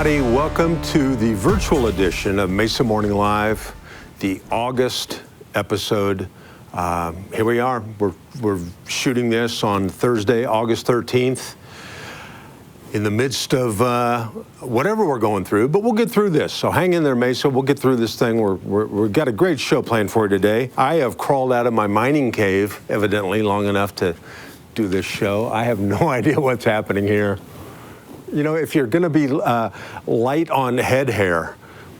everybody. Welcome to the virtual edition of Mesa Morning Live, the August episode. Here we are. We're shooting this on Thursday, August 13th, in the midst of whatever we're going through, but we'll get through this. So hang in there, Mesa. We'll get through this thing. We've got a great show planned for you today. I have crawled out of my mining cave, evidently, long enough to do this show. I have no idea what's happening here. You know, if you're going to be light on head hair,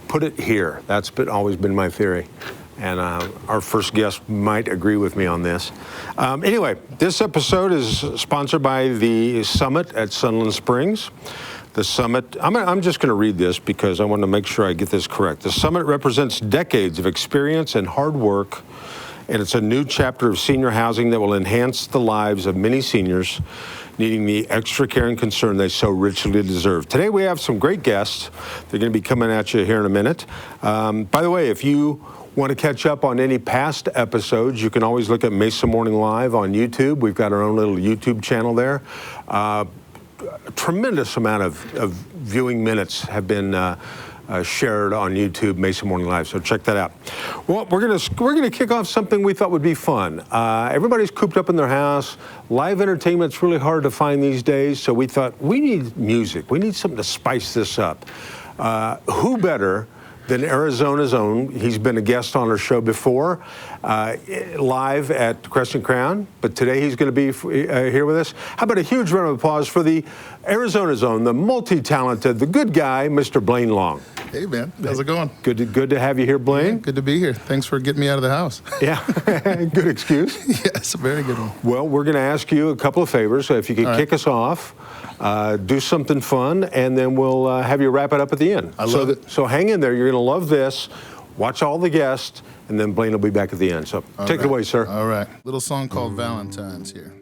put it here. That's always been my theory. And our first guest might agree with me on this. Anyway, this episode is sponsored by the Summit at Sunland Springs. The Summit, I'm just going to read this because I want to make sure I get this correct. The Summit represents decades of experience and hard work, and it's a new chapter of senior housing that will enhance the lives of many seniors needing the extra care and concern they so richly deserve. Today we have some great guests. They're going to be coming at you here in a minute. By the way, if you want to catch up on any past episodes, you can always look at Mesa Morning Live on YouTube. We've got our own little YouTube channel there. A tremendous amount of viewing minutes have been shared on YouTube, Mesa Morning Live, so check that out. Well, we're gonna kick off something we thought would be fun. Everybody's cooped up in their house. Live entertainment's really hard to find these days, so we thought we need music. We need something to spice this up. Who better than Arizona's own? He's been a guest on our show before, live at Crescent Crown, but today he's going to be here with us. How about a huge round of applause for the Arizona's own, the multi-talented, the good guy, Mr. Blaine Long. Hey, man. How's it going? Good to have you here, Blaine. Yeah, good to be here. Thanks for getting me out of the house. Yeah, good excuse. Yes, a very good one. Well, we're going to ask you a couple of favors. So if you could kick us off, do something fun, and then we'll have you wrap it up at the end. I love it. So hang in there. You're going to love this. Watch all the guests, and then Blaine will be back at the end. So take it away, sir. All right. Little song called Valentine's here.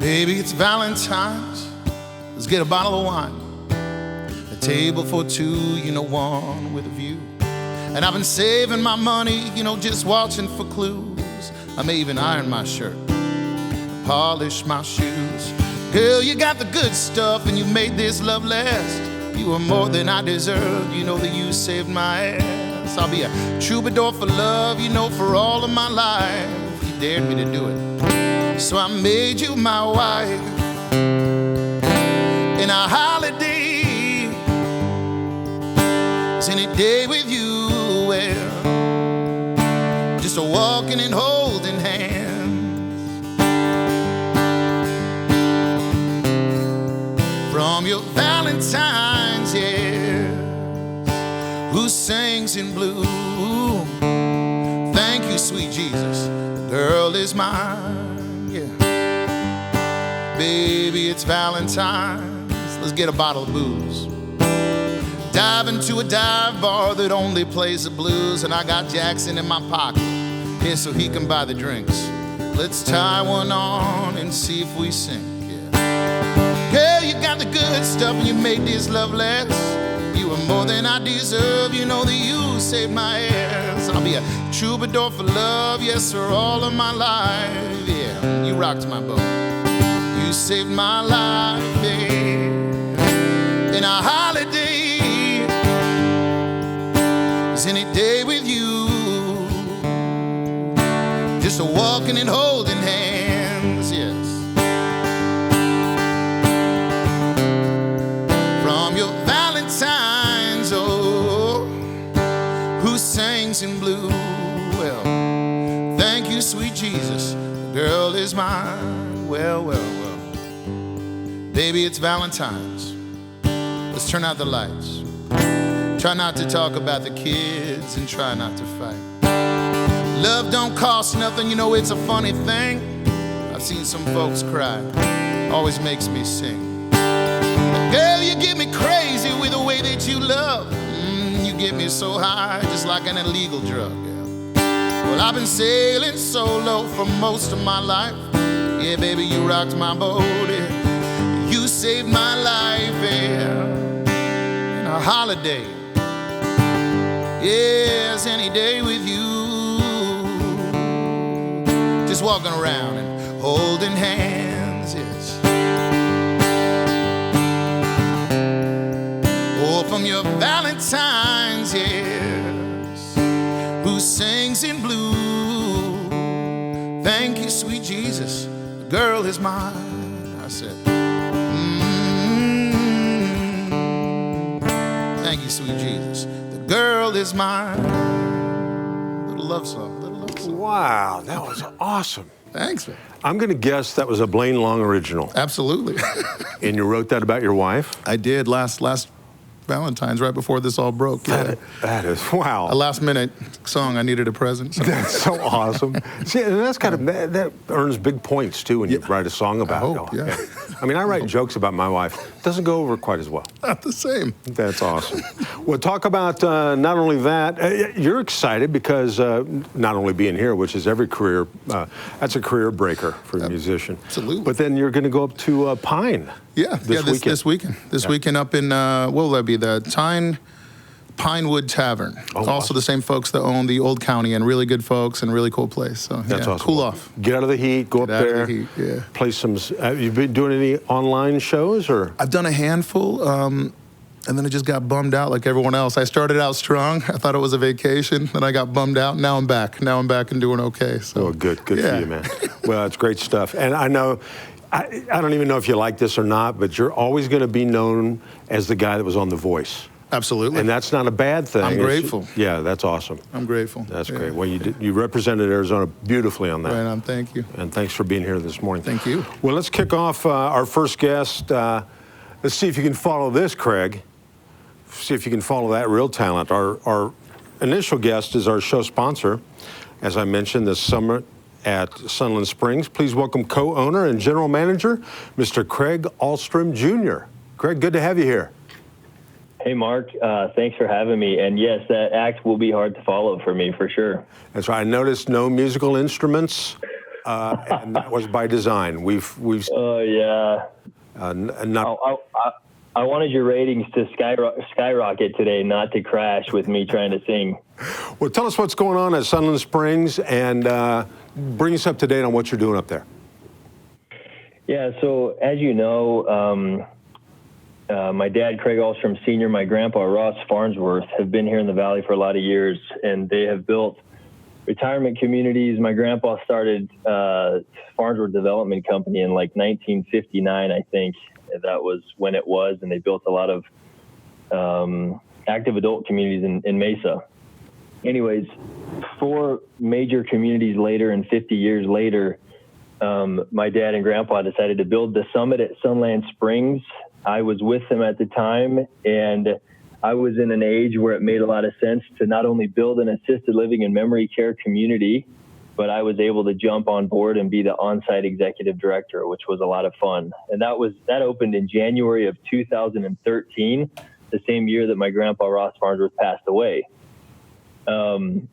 Baby, it's Valentine's. Let's get a bottle of wine. A table for two, one with a view. And I've been saving my money, just watching for clues. I may even iron my shirt, polish my shoes. Girl, you got the good stuff and you made this love last. You were more than I deserved, you know that you saved my ass. I'll be a troubadour for love, for all of my life. You dared me to do it, so I made you my wife. And our holiday is any day with you, well, just a walking and holding hands. From your Valentine's, yes, who sings in blue. Thank you, sweet Jesus, the girl is mine, yeah. Baby, it's Valentine's, let's get a bottle of booze. Dive into a dive bar that only plays the blues, and I got Jackson in my pocket, yeah, so he can buy the drinks. Let's tie one on and see if we sink, yeah. Girl, you got the good stuff and you made this love last. You were more than I deserve, you know that you saved my ass. I'll be a troubadour for love, yes, for all of my life, yeah. You rocked my boat, you saved my life, yeah. And our holiday is any day with you, just a walking and holding hands, yes. From your Valentine's, oh, who sings in blue, well, thank you, sweet Jesus, the girl is mine, well, well, well. Baby, it's Valentine's, let's turn out the lights. Try not to talk about the kids and try not to fight. Love don't cost nothing, it's a funny thing. I've seen some folks cry, always makes me sing. Girl, you get me crazy with the way that you love. You get me so high, just like an illegal drug, yeah. Well, I've been sailing solo for most of my life. Yeah, baby, you rocked my boat, yeah. You saved my life, yeah. And a holiday yes, any day with you. Just walking around and holding hands, yes. Oh, from your Valentine's, yes, who sings in blue. Thank you, sweet Jesus, the girl is mine. I said, thank you, sweet Jesus, the girl is mine. Little love song, little love song. Wow, that was awesome. Thanks, man. I'm going to guess that was a Blaine Long original. Absolutely. And you wrote that about your wife? I did last Valentine's, right before this all broke. Yeah. That is, wow. A last minute song. I needed a present. So. That's so awesome. See, and that's kind of, that earns big points too when you write a song about I hope, yeah. I mean, I write jokes about my wife. Doesn't go over quite as well. Not the same. That's awesome. Well, talk about not only that, you're excited because not only being here, which is every career, that's a career breaker for a musician. Absolutely. But then you're going to go up to Pine. This weekend. This weekend up in, what will that be, the Pinewood Tavern. Oh, also awesome. the same folks that own the Old County, and really good folks and really cool place. So that's awesome. Cool off. Get out of the heat, go up there, Out of the heat, yeah. play some, have you been doing any online shows or? I've done a handful, and then I just got bummed out like everyone else. I started out strong. I thought it was a vacation. Then I got bummed out. Now I'm back. Now I'm back and doing okay. So good for you, man. Well, that's great stuff. And I know, I don't even know if you like this or not, but you're always going to be known as the guy that was on The Voice. Absolutely. And that's not a bad thing. I'm grateful. Yeah, that's awesome. I'm grateful. That's great. Well, you represented Arizona beautifully on that. Right on. Thank you. And thanks for being here this morning. Thank you. Well, let's kick off our first guest. Let's see if you can follow this, Craig. See if you can follow that real talent. Our initial guest is our show sponsor, as I mentioned, this summit at Sunland Springs. Please welcome co-owner and general manager, Mr. Craig Ahlstrom Jr. Craig, good to have you here. Hey, Mark. Thanks for having me. And yes, that act will be hard to follow for me, for sure. That's right. I noticed no musical instruments, and that was by design. We've. Oh yeah. I wanted your ratings to skyrocket today, not to crash with me trying to sing. Well, tell us what's going on at Sunland Springs, and bring us up to date on what you're doing up there. Yeah. So as you know. My dad, Craig Ahlstrom Sr., my grandpa, Ross Farnsworth, have been here in the Valley for a lot of years, and they have built retirement communities. My grandpa started Farnsworth Development Company in like 1959, I think. That was when it was, and they built a lot of active adult communities in Mesa. Anyways, 4 major communities later and 50 years later, my dad and grandpa decided to build the summit at Sunland Springs. I was with them at the time, and I was in an age where it made a lot of sense to not only build an assisted living and memory care community, but I was able to jump on board and be the on-site executive director, which was a lot of fun. And that opened in January of 2013, the same year that my grandpa Ross Farnsworth passed away. And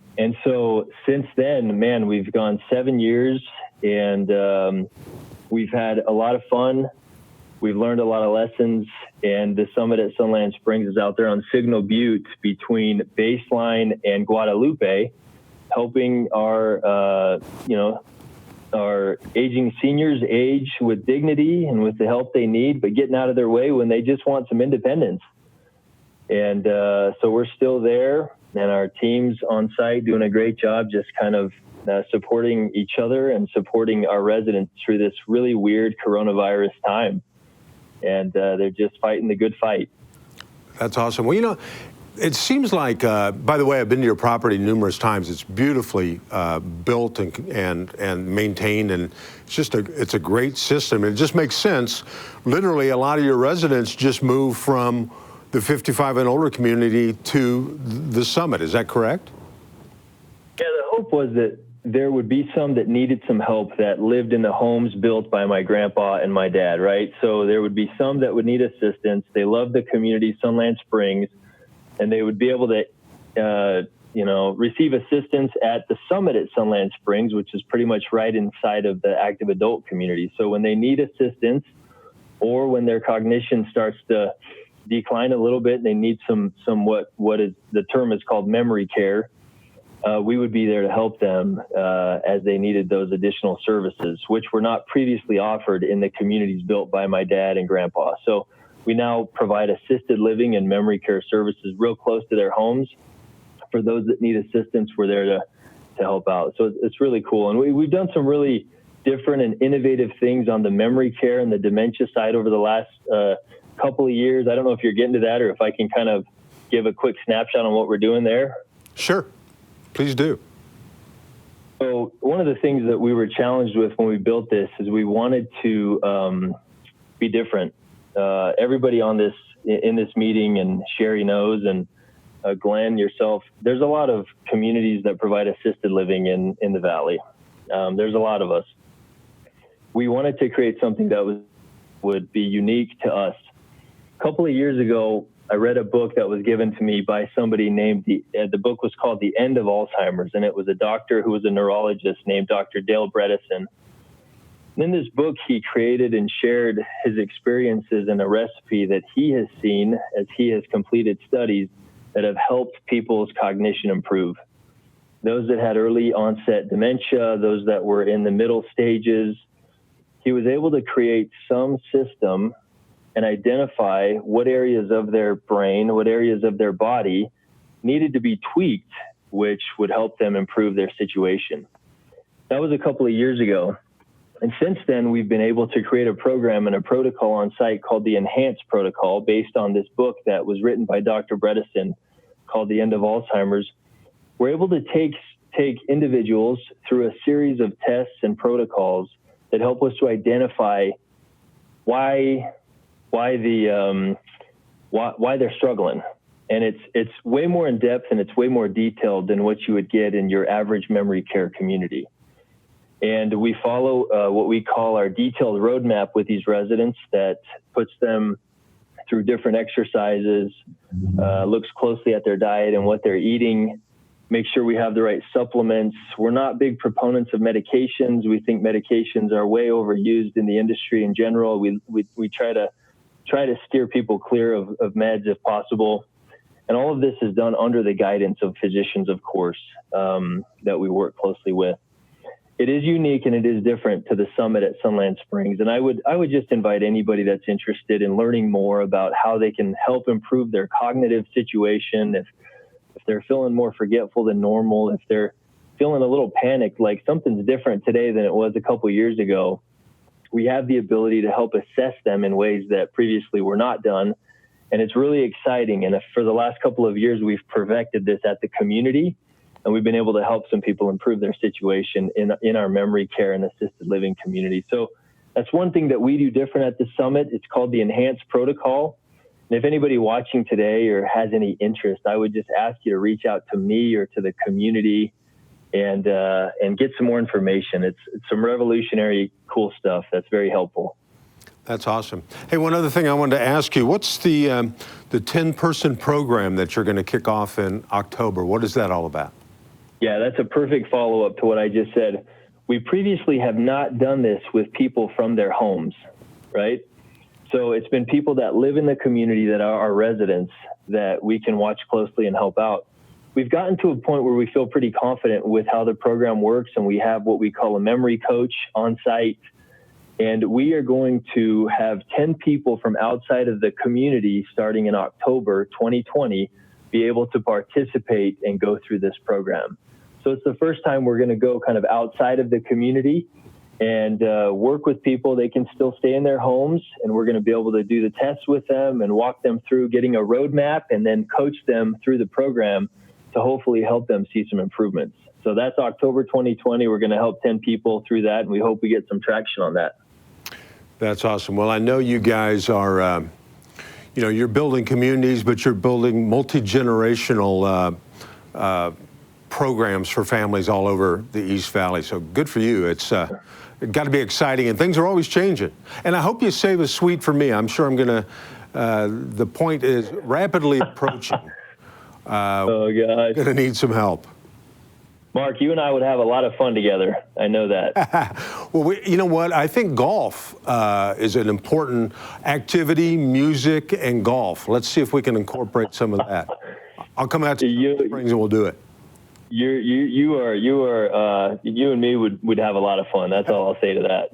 so since then, man, we've gone 7 years, and we've had a lot of fun. We've learned a lot of lessons, and the summit at Sunland Springs is out there on Signal Butte between Baseline and Guadalupe, helping our aging seniors age with dignity and with the help they need, but getting out of their way when they just want some independence. And so we're still there, and our team's on site doing a great job just kind of supporting each other and supporting our residents through this really weird coronavirus time. And they're just fighting the good fight. That's awesome. Well, you know, it seems like, by the way, I've been to your property numerous times. It's beautifully built and maintained, and it's a great system. It just makes sense. Literally, a lot of your residents just move from the 55 and older community to the summit. Is that correct? Yeah, the hope was that there would be some that needed some help that lived in the homes built by my grandpa and my dad, right? So there would be some that would need assistance. They love the community, Sunland Springs, and they would be able to, receive assistance at the summit at Sunland Springs, which is pretty much right inside of the active adult community. So when they need assistance, or when their cognition starts to decline a little bit and they need some what is the term is called memory care, we would be there to help them as they needed those additional services, which were not previously offered in the communities built by my dad and grandpa. So we now provide assisted living and memory care services real close to their homes. For those that need assistance, we're there to help out. So it's really cool. And we've done some really different and innovative things on the memory care and the dementia side over the last couple of years. I don't know if you're getting to that or if I can kind of give a quick snapshot on what we're doing there. Sure. Please do. So one of the things that we were challenged with when we built this is we wanted to be different. Everybody in this meeting, and Sherry knows, and Glenn, yourself, there's a lot of communities that provide assisted living in the Valley. There's a lot of us. We wanted to create something that would be unique to us. A couple of years ago, I read a book that was given to me by somebody named, the book was called The End of Alzheimer's, and it was a doctor who was a neurologist named Dr. Dale Bredesen. In this book, he created and shared his experiences and a recipe that he has seen as he has completed studies that have helped people's cognition improve. Those that had early onset dementia, those that were in the middle stages, he was able to create some system and identify what areas of their brain, what areas of their body needed to be tweaked, which would help them improve their situation. That was a couple of years ago. And since then, we've been able to create a program and a protocol on site called the Enhanced Protocol based on this book that was written by Dr. Bredesen called The End of Alzheimer's. We're able to take individuals through a series of tests and protocols that help us to identify why they're struggling. And it's way more in depth and it's way more detailed than what you would get in your average memory care community. And we follow what we call our detailed roadmap with these residents that puts them through different exercises, looks closely at their diet and what they're eating, make sure we have the right supplements. We're not big proponents of medications. We think medications are way overused in the industry in general. We try to steer people clear of meds if possible. And all of this is done under the guidance of physicians, of course, that we work closely with. It is unique and it is different to the summit at Sunland Springs. And I would just invite anybody that's interested in learning more about how they can help improve their cognitive situation. If they're feeling more forgetful than normal, if they're feeling a little panicked, like something's different today than it was a couple years ago, we have the ability to help assess them in ways that previously were not done. And it's really exciting. And for the last couple of years, we've perfected this at the community. And we've been able to help some people improve their situation in our memory care and assisted living community. So that's one thing that we do different at the summit. It's called the Enhanced Protocol. And if anybody watching today or has any interest, I would just ask you to reach out to me or to the community and get some more information. It's some revolutionary, cool stuff that's very helpful. That's awesome. Hey, one other thing I wanted to ask you, what's the 10-person program that you're going to kick off in October? What is that all about? Yeah, that's a perfect follow-up to what I just said. We previously have not done this with people from their homes, right? So it's been people that live in the community that are our residents that we can watch closely and help out. We've gotten to a point where we feel pretty confident with how the program works, and we have what we call a memory coach on site. And we are going to have 10 people from outside of the community starting in October 2020 be able to participate and go through this program. So it's the first time we're going to go kind of outside of the community and work with people. They can still stay in their homes, and we're going to be able to do the tests with them and walk them through getting a roadmap and then coach them through the program to hopefully help them see some improvements. So that's October 2020. We're going to help 10 people through that, and we hope we get some traction on that. That's awesome. Well, I know you guys are, you're building communities, but you're building multi-generational programs for families all over the East Valley. So good for you. It's got to be exciting, and things are always changing. And I hope you save a suite for me. I'm sure I'm going to, the point is rapidly approaching. Oh, gosh. Going to need some help. Mark, you and I would have a lot of fun together. I know that. Well, you know what? I think golf is an important activity, music and golf. Let's see if we can incorporate some of that. I'll come out to Silent Springs and we'll do it. You and me would have a lot of fun. That's all I'll say to that.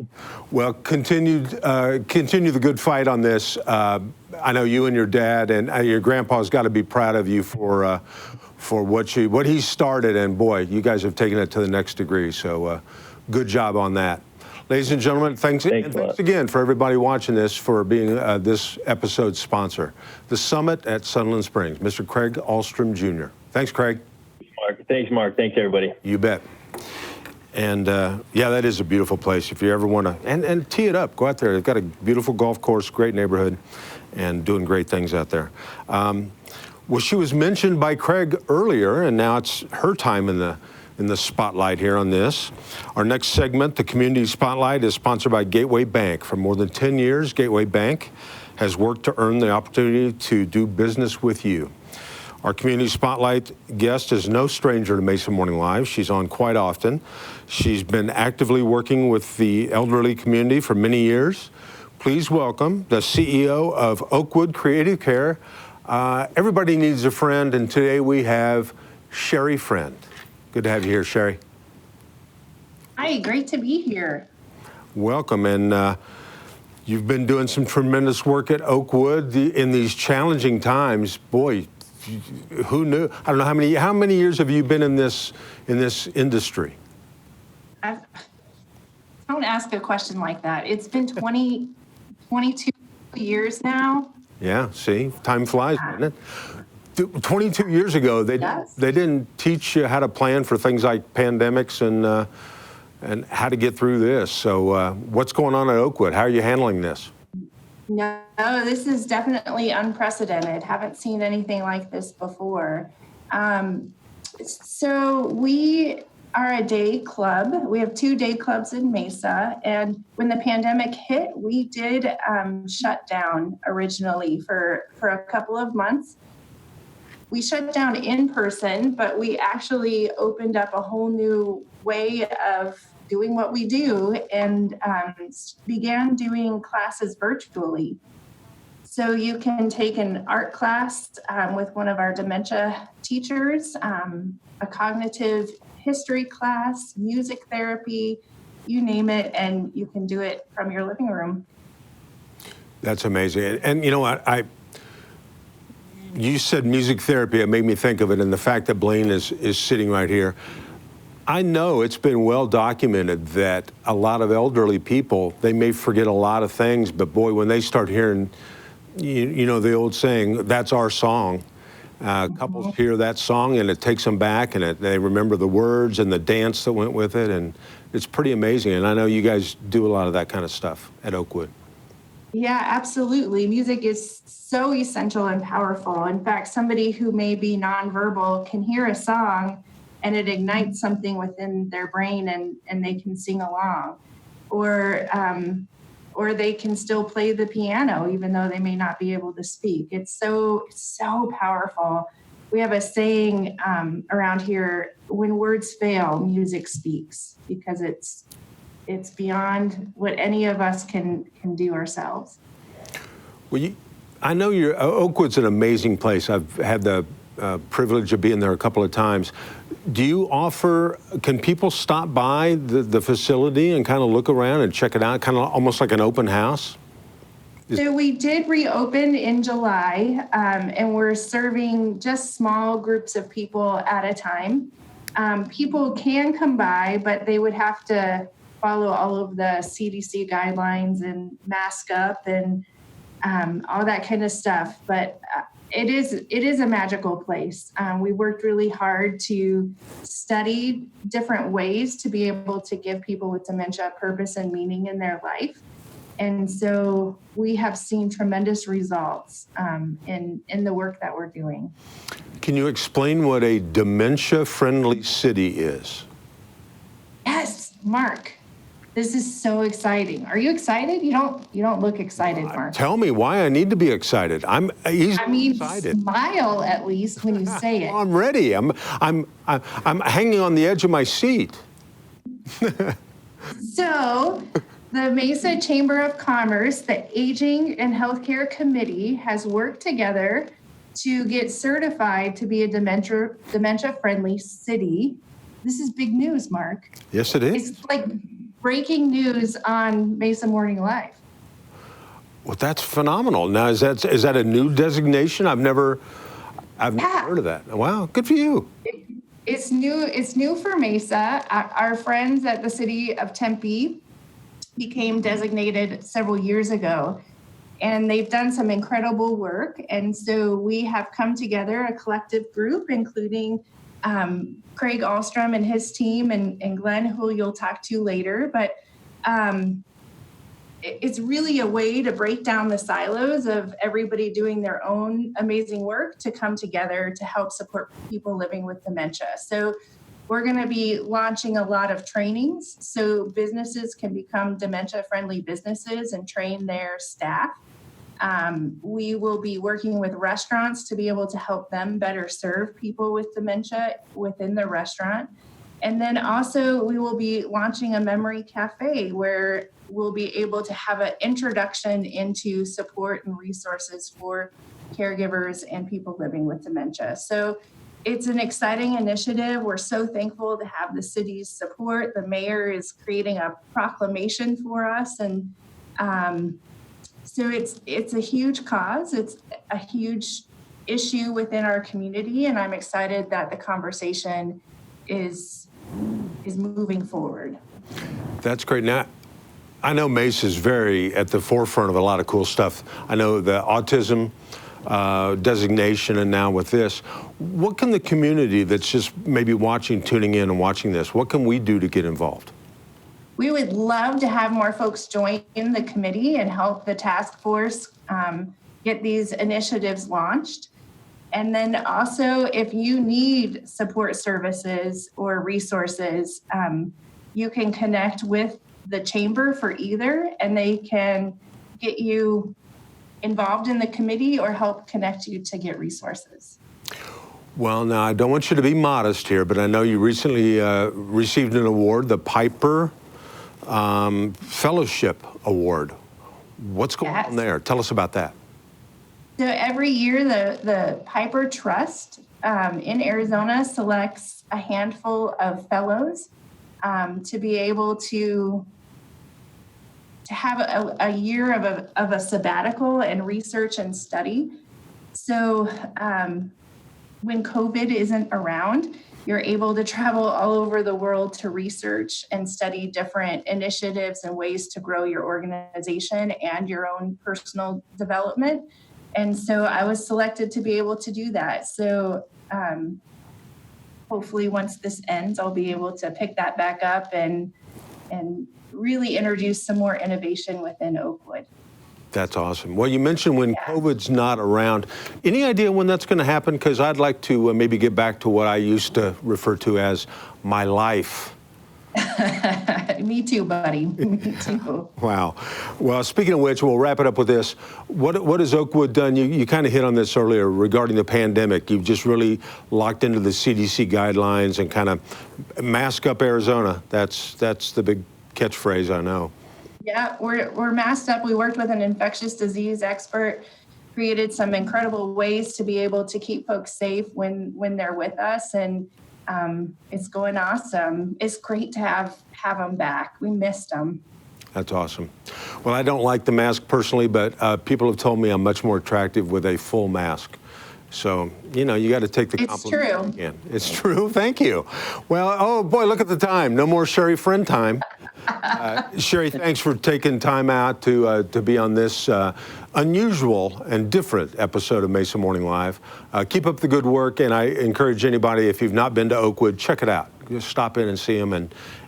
Well, continue the good fight on this. I know you and your dad and your grandpa's got to be proud of you for what he started, and boy, you guys have taken it to the next degree. So, good job on that, ladies and gentlemen. Thanks again for everybody watching this for being this episode's sponsor, the Summit at Sunland Springs. Mr. Craig Ahlstrom Jr. Thanks, Craig. Thanks, Mark. Thanks, everybody. You bet. And yeah, that is a beautiful place. If you ever want to, and tee it up, go out there. They've got a beautiful golf course, great neighborhood, and doing great things out there. Well, she was mentioned by Craig earlier, and now it's her time in the spotlight here on this. Our next segment, the Community Spotlight, is sponsored by Gateway Bank. For more than 10 years, Gateway Bank has worked to earn the opportunity to do business with you. Our Community Spotlight guest is no stranger to Mesa Morning Live. She's on quite often. She's been actively working with the elderly community for many years. Please welcome the CEO of Oakwood Creative Care. Everybody needs a friend, and today we have Sherry Friend. Good to have you here, Sherry. Hi, great to be here. Welcome, and you've been doing some tremendous work at Oakwood in these challenging times. Boy, who knew? I don't know how many years have you been in this industry? Don't ask a question like that. It's been 22 years now. Yeah, see, time flies, doesn't it? 22 years ago, they didn't teach you how to plan for things like pandemics and how to get through this. So what's going on at Oakwood? How are you handling this? No, this is definitely unprecedented. Haven't seen anything like this before. So we are a day club. We have 2 day clubs in Mesa. And when the pandemic hit, we did shut down originally for a couple of months. We shut down in person, but we actually opened up a whole new way of doing what we do and began doing classes virtually. So you can take an art class with one of our dementia teachers, a cognitive history class, music therapy, you name it, and you can do it from your living room. That's amazing. And you know what? You said music therapy. It made me think of it, and the fact that Blaine is sitting right here. I know it's been well documented that a lot of elderly people, they may forget a lot of things, but boy, when they start hearing, you know, the old saying, that's our song. Couples hear that song and it takes them back, and they remember the words and the dance that went with it, and it's pretty amazing. And I know you guys do a lot of that kind of stuff at Oakwood. Yeah, absolutely. Music is so essential and powerful. In fact, somebody who may be nonverbal can hear a song and it ignites something within their brain, and they can sing along, or they can still play the piano even though they may not be able to speak. It's so powerful. We have a saying around here: when words fail, music speaks, because it's beyond what any of us can do ourselves. Well, I know Oakwood's an amazing place. I've had the privilege of being there a couple of times. Can people stop by the facility and kind of look around and check it out, kind of almost like an open house? So we did reopen in July, and we're serving just small groups of people at a time. People can come by, but they would have to follow all of the CDC guidelines and mask up and all that kind of stuff. But it is a magical place. We worked really hard to study different ways to be able to give people with dementia purpose and meaning in their life. And so we have seen tremendous results in the work that we're doing. Can you explain what a dementia-friendly city is? Yes, Mark. This is so exciting. Are you excited? You don't look excited, Mark. Tell me why I need to be excited. I'm excited. Smile at least when you say it. I'm ready. I'm hanging on the edge of my seat. So the Mesa Chamber of Commerce, the Aging and Healthcare Committee, has worked together to get certified to be a dementia-friendly city. This is big news, Mark. Yes, it is. It's like breaking news on Mesa Morning Live. Well, that's phenomenal. Now, is that a new designation? I've never heard of that. Wow, good for you. It's new for Mesa. Our friends at the city of Tempe became designated several years ago, and they've done some incredible work. And so we have come together, a collective group, including Craig Ahlstrom and his team, and Glenn, who you'll talk to later. But it's really a way to break down the silos of everybody doing their own amazing work to come together to help support people living with dementia. So we're going to be launching a lot of trainings so businesses can become dementia-friendly businesses and train their staff. We will be working with restaurants to be able to help them better serve people with dementia within the restaurant. And then also we will be launching a memory cafe where we'll be able to have an introduction into support and resources for caregivers and people living with dementia. So it's an exciting initiative. We're so thankful to have the city's support. The mayor is creating a proclamation for us. And so it's a huge cause. It's a huge issue within our community. And I'm excited that the conversation is moving forward. That's great. Now, I know Mesa is very at the forefront of a lot of cool stuff. I know the autism designation, and now with this. What can the community that's just maybe watching, tuning in and watching this, what can we do to get involved? We would love to have more folks join the committee and help the task force get these initiatives launched. And then also, if you need support services or resources, you can connect with the chamber for either, and they can get you involved in the committee or help connect you to get resources. Well, now, I don't want you to be modest here, but I know you recently received an award, the Piper Fellowship Award. What's going on there? Tell us about that. So every year, the Piper Trust in Arizona selects a handful of fellows to be able to have a year of a sabbatical and research and study. So when COVID isn't around, you're able to travel all over the world to research and study different initiatives and ways to grow your organization and your own personal development. And so I was selected to be able to do that. So hopefully once this ends, I'll be able to pick that back up and really introduce some more innovation within Oakwood. That's awesome. Well, you mentioned when COVID's not around. Any idea when that's going to happen? Because I'd like to maybe get back to what I used to refer to as my life. Me too, buddy. Me too. Wow. Well, speaking of which, we'll wrap it up with this. What has Oakwood done? You kind of hit on this earlier regarding the pandemic. You've just really locked into the CDC guidelines and kind of mask up Arizona. That's the big catchphrase, I know. Yeah, we're masked up. We worked with an infectious disease expert, created some incredible ways to be able to keep folks safe when they're with us, and it's going awesome. It's great to have them back. We missed them. That's awesome. Well, I don't like the mask personally, but people have told me I'm much more attractive with a full mask. So, you got to take the compliment. It's true. It's true. Thank you. Well, oh boy, look at the time. No more Sherry friend time. Sherry, thanks for taking time out to be on this unusual and different episode of Mesa Morning Live. Keep up the good work, and I encourage anybody, if you've not been to Oakwood, check it out. Just stop in and see them,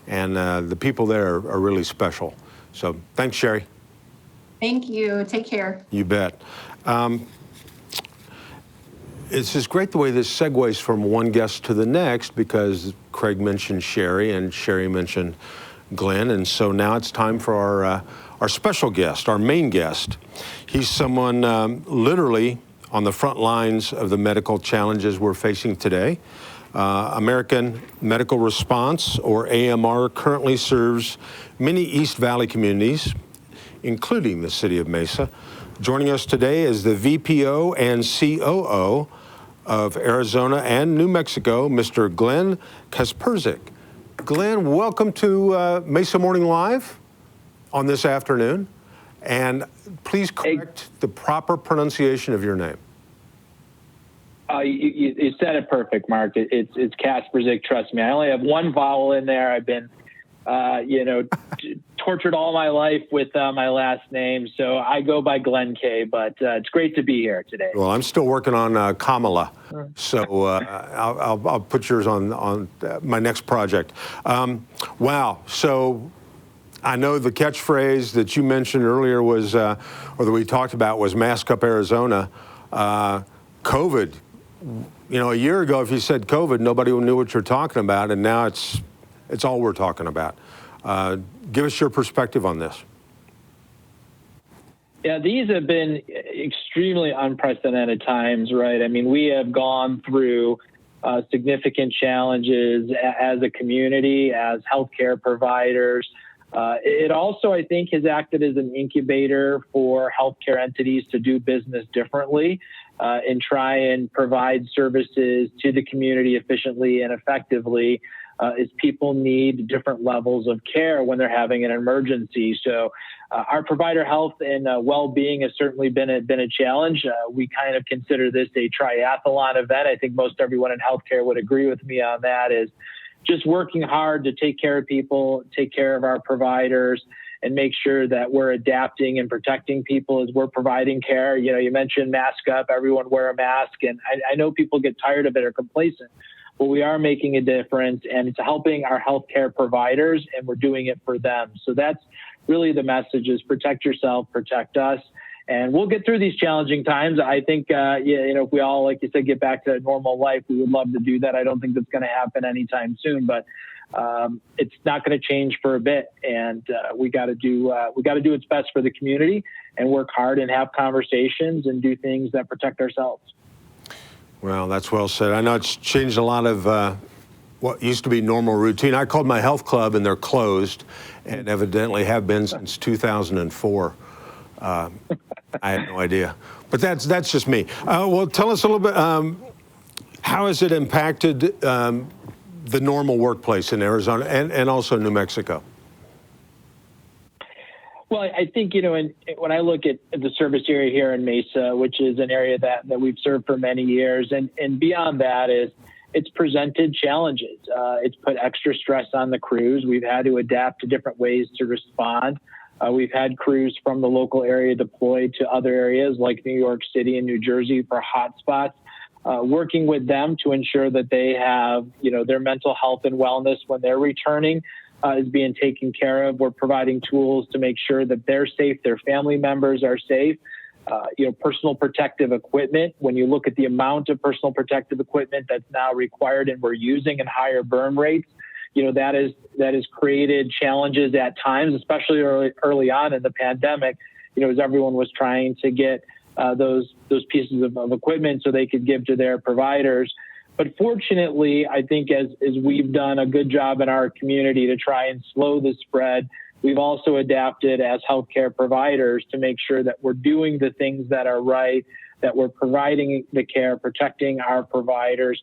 and the people there are really special. So thanks, Sherry. Thank you. Take care. You bet. It's just great the way this segues from one guest to the next, because Craig mentioned Sherry and Sherry mentioned Glenn, and so now it's time for our special guest, our main guest. He's someone literally on the front lines of the medical challenges we're facing today. American Medical Response, or AMR, currently serves many East Valley communities, including the city of Mesa. Joining us today is the VPO and COO of Arizona and New Mexico, Mr. Glenn Kasperzik. Glenn, welcome to Mesa Morning Live on this afternoon. And please correct the proper pronunciation of your name. You said it perfect, Mark. It's Kasperzik. Trust me. I only have one vowel in there. I've been, tortured all my life with my last name, so I go by Glenn K. But it's great to be here today. Well, I'm still working on Kamala, so I'll put yours on my next project. Wow. So I know the catchphrase that you mentioned earlier was, or that we talked about, was "Mask Up Arizona." COVID. A year ago, if you said COVID, nobody knew what you're talking about, and now it's all we're talking about. Give us your perspective on this. Yeah, these have been extremely unprecedented times, right? I mean, we have gone through significant challenges as a community, as healthcare providers. It also, I think, has acted as an incubator for healthcare entities to do business differently and try and provide services to the community efficiently and effectively as people need different levels of care when they're having an emergency. So our provider health and well-being has certainly been a challenge. We kind of consider this a triathlon event. I think most everyone in healthcare would agree with me on that, is just working hard to take care of people, take care of our providers, and make sure that we're adapting and protecting people as we're providing care. You mentioned mask up, everyone wear a mask, and I know people get tired of it or complacent, but we are making a difference, and it's helping our healthcare providers, and we're doing it for them. So that's really the message: is protect yourself, protect us. And we'll get through these challenging times. I think, if we all, like you said, get back to normal life, we would love to do that. I don't think that's going to happen anytime soon, but it's not going to change for a bit. And we got to do what's best for the community and work hard and have conversations and do things that protect ourselves. Well, that's well said. I know it's changed a lot of what used to be normal routine. I called my health club, and they're closed, and evidently have been since 2004. I had no idea, but that's just me. Well, tell us a little bit. How has it impacted the normal workplace in Arizona and also New Mexico? Well, I think, when I look at the service area here in Mesa, which is an area that we've served for many years, and beyond that it's presented challenges. It's put extra stress on the crews. We've had to adapt to different ways to respond. We've had crews from the local area deployed to other areas like New York City and New Jersey for hotspots, working with them to ensure that they have, their mental health and wellness when they're returning is being taken care of. We're providing tools to make sure that they're safe, their family members are safe. Personal protective equipment. When you look at the amount of personal protective equipment that's now required and we're using and higher burn rates, that has created challenges at times, especially early on in the pandemic, as everyone was trying to get those pieces of equipment so they could give to their providers. But fortunately, I think as we've done a good job in our community to try and slow the spread, we've also adapted as healthcare providers to make sure that we're doing the things that are right, that we're providing the care, protecting our providers,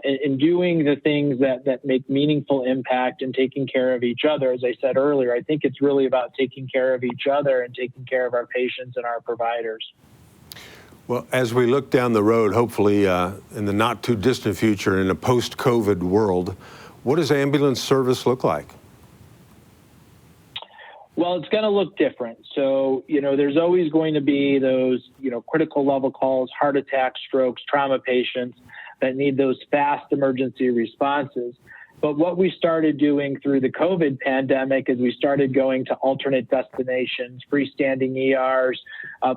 and doing the things that make meaningful impact and taking care of each other. As I said earlier, I think it's really about taking care of each other and taking care of our patients and our providers. Well, as we look down the road, hopefully in the not too distant future, in a post-COVID world, what does ambulance service look like? Well, it's going to look different. So, there's always going to be those, critical level calls, heart attacks, strokes, trauma patients that need those fast emergency responses. But what we started doing through the COVID pandemic is we started going to alternate destinations, freestanding ERs,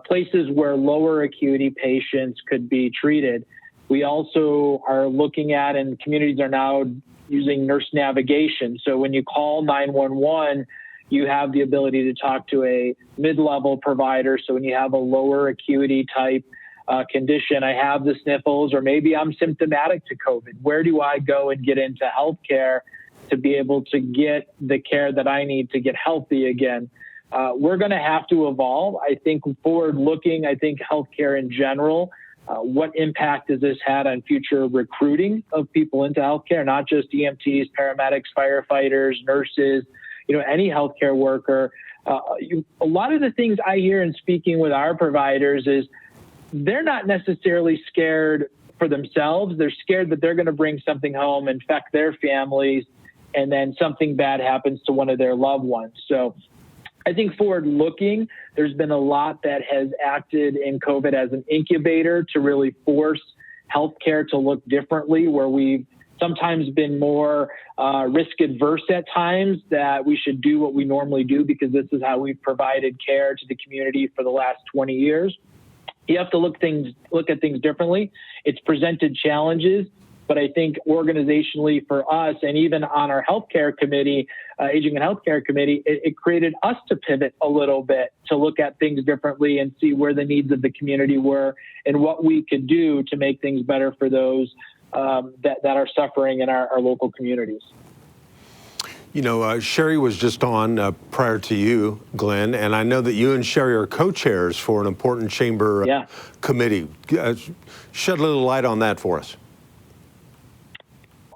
places where lower acuity patients could be treated. We also are looking at, and communities are now using nurse navigation. So when you call 911, you have the ability to talk to a mid-level provider. So when you have a lower acuity type condition, I have the sniffles, or maybe I'm symptomatic to COVID. Where do I go and get into healthcare to be able to get the care that I need to get healthy again? We're going to have to evolve. I think forward looking, I think healthcare in general, what impact has this had on future recruiting of people into healthcare, not just EMTs, paramedics, firefighters, nurses, any healthcare worker. A lot of the things I hear in speaking with our providers is they're not necessarily scared for themselves. They're scared that they're going to bring something home, infect their families, and then something bad happens to one of their loved ones. So I think forward looking, there's been a lot that has acted in COVID as an incubator to really force healthcare to look differently, where we've sometimes been more risk adverse at times, that we should do what we normally do because this is how we've provided care to the community for the last 20 years. You have to look at things differently. It's presented challenges, but I think organizationally for us, and even on our healthcare committee, Aging and Healthcare Committee, it created us to pivot a little bit to look at things differently and see where the needs of the community were and what we could do to make things better for those that are suffering in our local communities. Sherry was just on prior to you, Glenn, and I know that you and Sherry are co-chairs for an important chamber committee. Shed a little light on that for us.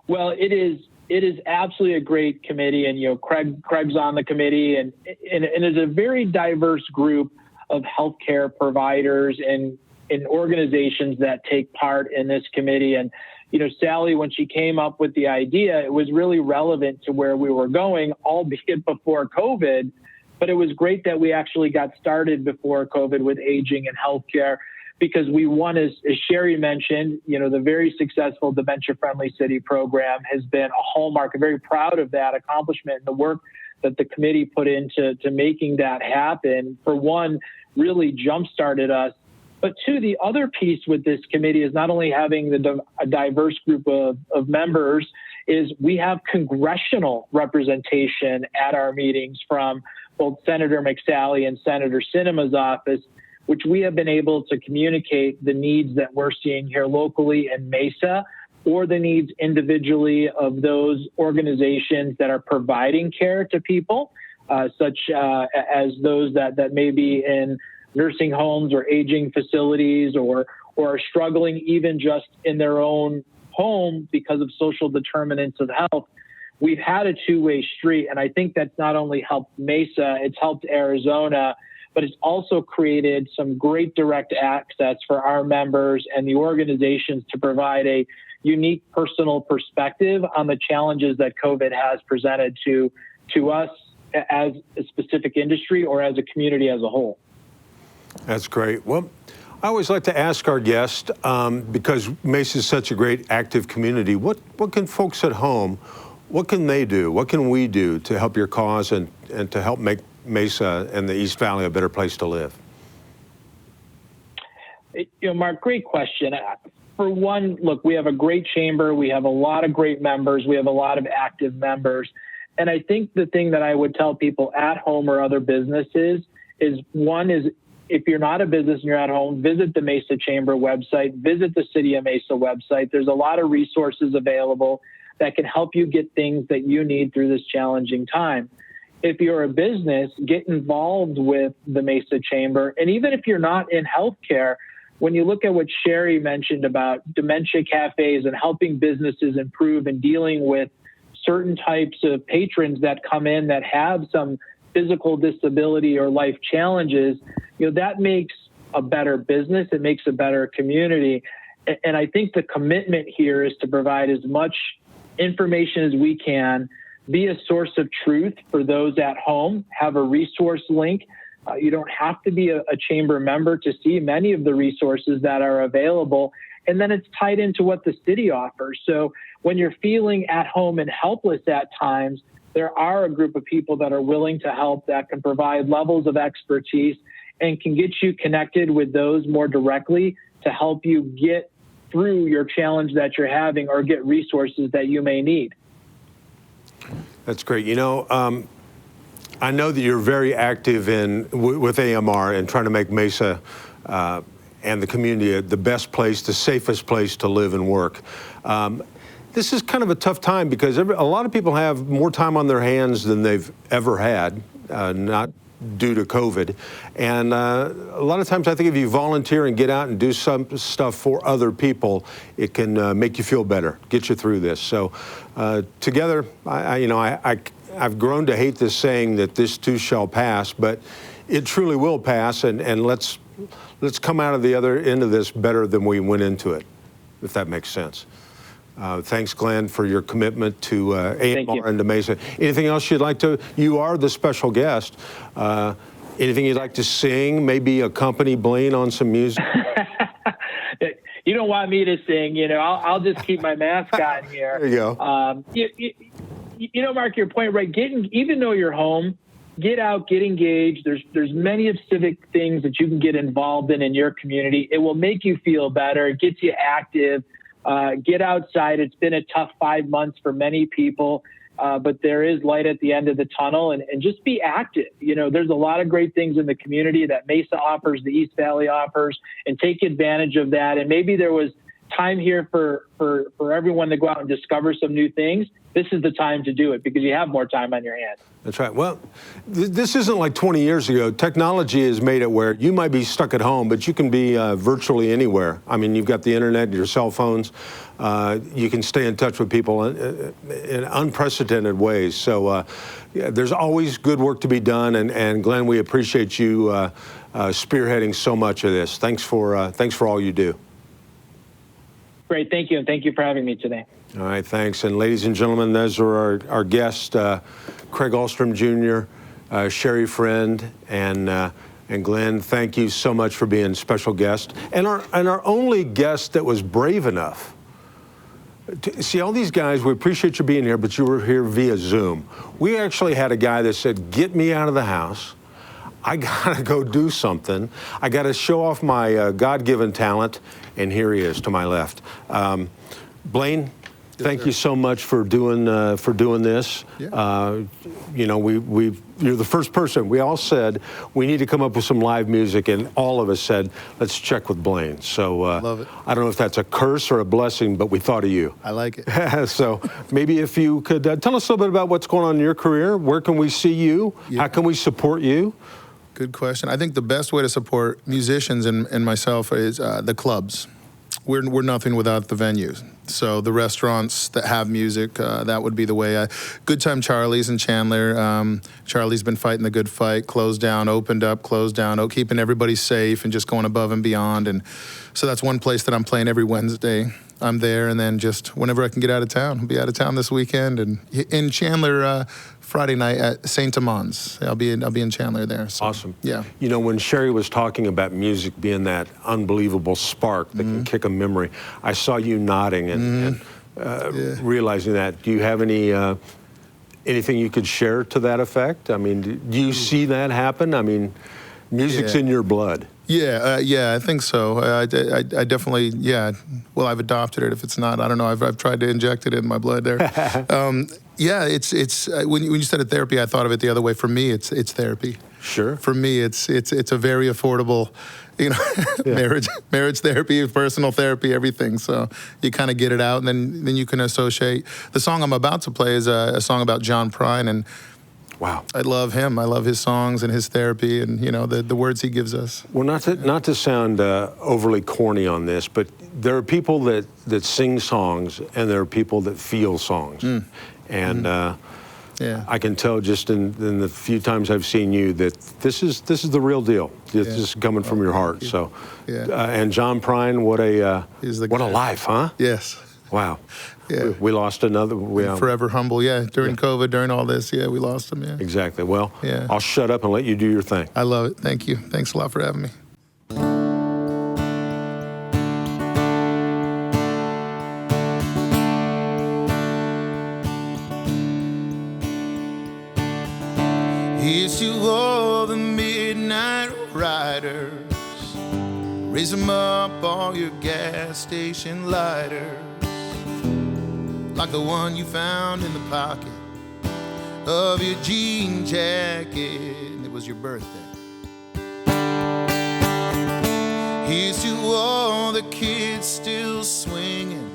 Well, it is absolutely a great committee, and Craig's on the committee, and it is a very diverse group of healthcare providers and organizations that take part in this committee. And Sally, when she came up with the idea, it was really relevant to where we were going, albeit before COVID. But it was great that we actually got started before COVID with aging and healthcare, because we want, as Sherry mentioned, the very successful Dementia Friendly City program has been a hallmark. I'm very proud of that accomplishment and the work that the committee put into making that happen. For one, really jump-started us. But two, the other piece with this committee is not only having a diverse group of members, is we have congressional representation at our meetings from both Senator McSally and Senator Sinema's office, which we have been able to communicate the needs that we're seeing here locally in Mesa, or the needs individually of those organizations that are providing care to people, such as those that may be in nursing homes or aging facilities, or are struggling even just in their own home because of social determinants of health. We've had a two-way street, and I think that's not only helped Mesa, it's helped Arizona, but it's also created some great direct access for our members and the organizations to provide a unique personal perspective on the challenges that COVID has presented to us as a specific industry or as a community as a whole. That's great. Well, I always like to ask our guest, because Mesa is such a great active community, what can folks at home, what can they do? What can we do to help your cause and to help make Mesa and the East Valley a better place to live? Mark, great question. For one, look, we have a great chamber. We have a lot of great members. We have a lot of active members. And I think the thing that I would tell people at home or other businesses is, one is, if you're not a business and you're at home, visit the Mesa Chamber website, visit the City of Mesa website. There's a lot of resources available that can help you get things that you need through this challenging time. If you're a business, get involved with the Mesa Chamber. And even if you're not in healthcare, when you look at what Sherry mentioned about dementia cafes and helping businesses improve and dealing with certain types of patrons that come in that have some physical disability or life challenges, that makes a better business. It makes a better community. And I think the commitment here is to provide as much information as we can, be a source of truth for those at home, have a resource link. You don't have to be a chamber member to see many of the resources that are available. And then it's tied into what the city offers. So when you're feeling at home and helpless at times, there are a group of people that are willing to help, that can provide levels of expertise and can get you connected with those more directly to help you get through your challenge that you're having or get resources that you may need. That's great. I know that you're very active with AMR and trying to make Mesa and the community the best place, the safest place to live and work. This is kind of a tough time because a lot of people have more time on their hands than they've ever had, not due to COVID. And a lot of times I think if you volunteer and get out and do some stuff for other people, it can make you feel better, get you through this. So together, I've grown to hate this saying that this too shall pass, but it truly will pass, and let's come out of the other end of this better than we went into it, if that makes sense. Thanks, Glenn, for your commitment to AMR and to Mesa. Anything else you'd like to? You are the special guest. Anything you'd like to sing? Maybe accompany Blaine on some music? You don't want me to sing, I'll just keep my mask on here. There you go. Mark, your point, right? Even though you're home, get out, get engaged. There's many of civic things that you can get involved in your community. It will make you feel better. It gets you active. Get outside. It's been a tough 5 months for many people, but there is light at the end of the tunnel, and just be active. There's a lot of great things in the community that Mesa offers, the East Valley offers, and take advantage of that. And maybe there was time here for everyone to go out and discover some new things. This is the time to do it because you have more time on your hands. That's right. Well, this isn't like 20 years ago. Technology has made it where you might be stuck at home, but you can be virtually anywhere. I mean, you've got the internet, your cell phones. You can stay in touch with people in unprecedented ways. So there's always good work to be done. And Glenn, we appreciate you spearheading so much of this. Thanks for all you do. Great. Thank you. And thank you for having me today. All right, thanks. And ladies and gentlemen, those are our guests, Craig Ahlstrom Jr., Sherry Friend, and Glenn. Thank you so much for being special guest. And our only guest that was brave enough to see all these guys. We appreciate you being here, but you were here via Zoom. We actually had a guy that said, "Get me out of the house. I gotta go do something. I gotta show off my God-given talent." And here he is to my left. Blaine, thank you so much for doing this. Yeah. You're the first person. We all said we need to come up with some live music, and all of us said, let's check with Blaine. So love it. I don't know if that's a curse or a blessing, but we thought of you. I like it. So maybe if you could tell us a little bit about what's going on in your career. Where can we see you? Yeah. How can we support you? Good question. I think the best way to support musicians and myself is the clubs. We're nothing without the venues. So the restaurants that have music, that would be the way. Good Time Charlie's in Chandler. Charlie's been fighting the good fight, closed down, opened up, closed down, keeping everybody safe and just going above and beyond. And so that's one place that I'm playing every Wednesday. I'm there, and then just whenever I can get out of town. I'll be out of town this weekend. And in Chandler, Friday night at St. Amand's. I'll be in Chandler there. So, awesome. Yeah. When Sherry was talking about music being that unbelievable spark that can kick a memory, I saw you nodding and realizing that. Do you have anything you could share to that effect? I mean, do you see that happen? I mean, music's in your blood. Yeah, I think so. I definitely, well, I've adopted it. If it's not, I don't know. I've tried to inject it in my blood there. It's when you said therapy, I thought of it the other way. For me, it's therapy. Sure. For me, it's a very affordable, marriage therapy, personal therapy, everything. So you kind of get it out, and then you can associate. The song I'm about to play is a song about John Prine, and wow, I love him. I love his songs and his therapy, and the words he gives us. Well, not to sound overly corny on this, but there are people that sing songs, and there are people that feel songs, and I can tell just in the few times I've seen you that this is the real deal. This is coming from your heart. So, and John Prine, what a life, huh? Yes. Wow. Yeah. We lost another. Forever humble, during COVID, during all this, we lost him, Exactly. Well, I'll shut up and let you do your thing. I love it. Thank you. Thanks a lot for having me. Here's to all the midnight riders. Raise them up, all your gas station lighters. Like the one you found in the pocket of your jean jacket. It was your birthday. Here's to all the kids still swinging,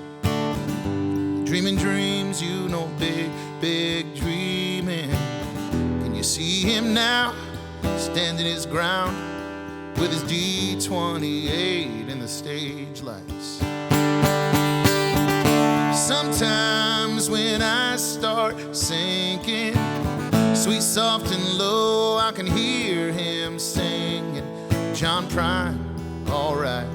dreaming dreams, you know, big, big dreaming. Can you see him now, standing his ground with his D28 in the stage lights? Sometimes when I start sinking, sweet, soft, and low, I can hear him singing John Prine, all right.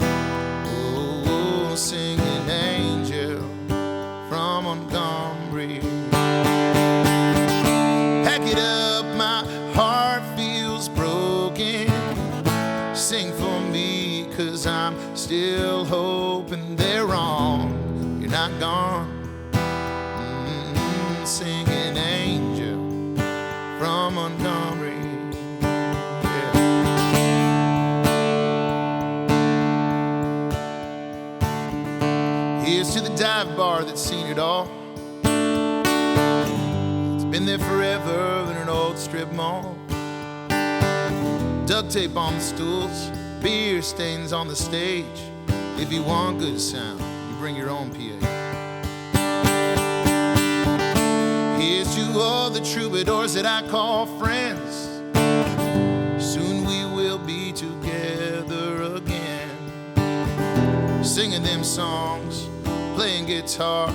Oh, singing angel from Montgomery. Pack it up, my heart feels broken. Sing for me, 'cause I'm still hoping they're wrong. You're not gone. Singing angel from Montgomery. Yeah. Here's to the dive bar that's seen it all. It's been there forever in an old strip mall. Duct tape on the stools, beer stains on the stage. If you want good sound, you bring your own PA. Here's to all the troubadours that I call friends. Soon we will be together again, singing them songs, playing guitar,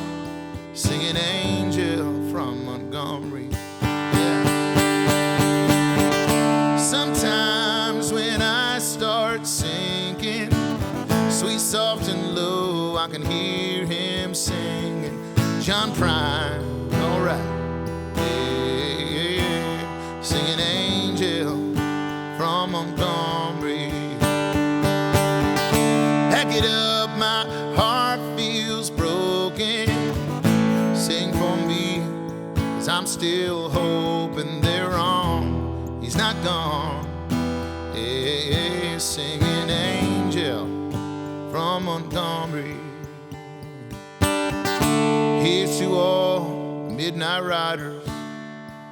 singing angel from Montgomery. Yeah. Sometimes when I start sinking, sweet, soft, and low, I can hear him singing John Prine, all right. Singing angel from Montgomery. Pack it up, my heart feels broken. Sing for me, 'cause I'm still hoping they're wrong. He's not gone. Yeah, singing angel from Montgomery. Here's to all the midnight riders.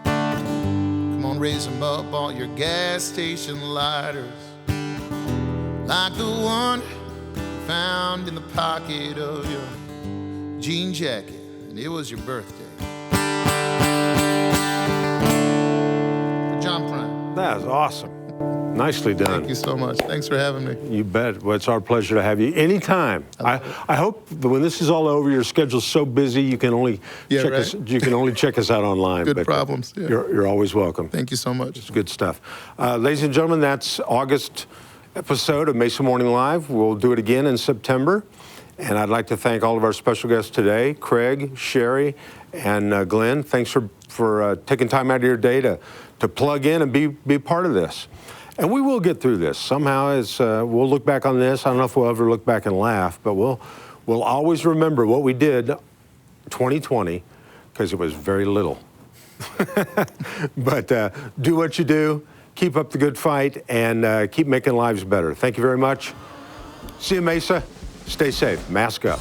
Come on, raise them up, all your gas station lighters, like the one found in the pocket of your jean jacket, and it was your birthday. For John Prine. That is awesome. Nicely done. Thank you so much. Thanks for having me. You bet. Well, it's our pleasure to have you anytime. I hope that when this is all over, your schedule's so busy you can only check us. You can only check us out online. Good problems. Yeah. You're always welcome. Thank you so much. It's good stuff. Ladies and gentlemen, that's August episode of Mesa Morning Live. We'll do it again in September. And I'd like to thank all of our special guests today, Craig, Sherry, and Glenn. Thanks for taking time out of your day to plug in and be part of this. And we will get through this. Somehow we'll look back on this. I don't know if we'll ever look back and laugh, but we'll always remember what we did 2020, because it was very little. But do what you do, keep up the good fight, and keep making lives better. Thank you very much. See you, Mesa. Stay safe. Mask up.